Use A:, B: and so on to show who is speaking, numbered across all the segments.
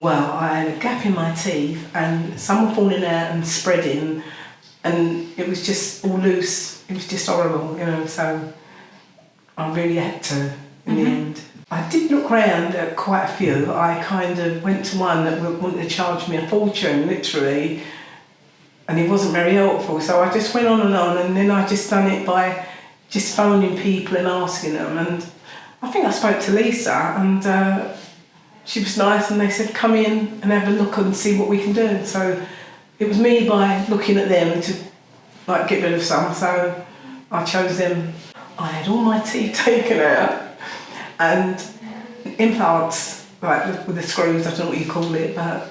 A: Well, I had a gap in my teeth and some were falling out and spreading, and it was just all loose. It was just horrible, you know, so I really had to in the end. I did look round at quite a few. I kind of went to one that wanted to charge me a fortune, literally, and he wasn't very helpful. So I just went on, and then I just done it by just phoning people and asking them. And I think I spoke to Lisa, and she was nice, and they said, come in and have a look and see what we can do. So it was me by looking at them to like get rid of some, so I chose them. I had all my teeth taken out and implants, like with the screws, I don't know what you call it, but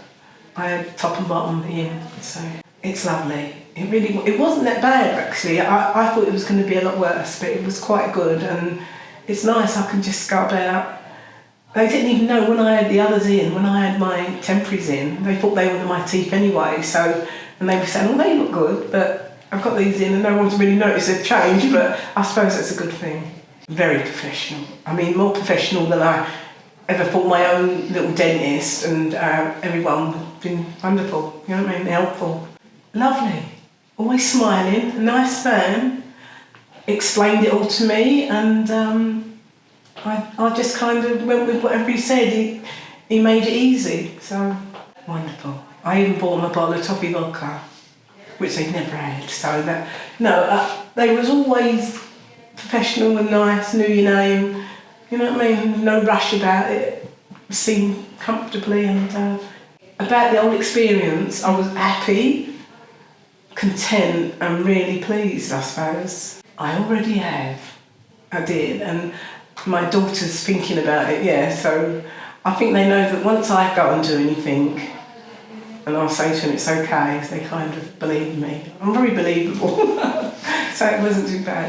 A: I had top and bottom in, so it's lovely. It wasn't that bad actually. I thought it was going to be a lot worse, but it was quite good, and it's nice. I can just go about. They didn't even know when I had the others in, when I had my temporaries in, they thought they were my teeth anyway, so, and they were saying, oh, they look good, but I've got these in and no one's really noticed a change, but I suppose that's a good thing. Very professional. I mean, more professional than I ever thought my own little dentist, and everyone has been wonderful, you know what I mean, helpful. Lovely. Always smiling, a nice man, explained it all to me, and I just kind of went with whatever he said. He made it easy, so wonderful. I even bought him a bottle of toffee vodka, which they'd never had. So that, no, they was always professional and nice, knew your name, you know what I mean, no rush about it, seemed comfortably, and about the whole experience, I was happy, content and really pleased, I suppose. I already have, I did, and my daughter's thinking about it, yeah, so I think they know that once I go and do anything and I'll say to them it's okay, they kind of believe me. I'm very believable, so it wasn't too bad.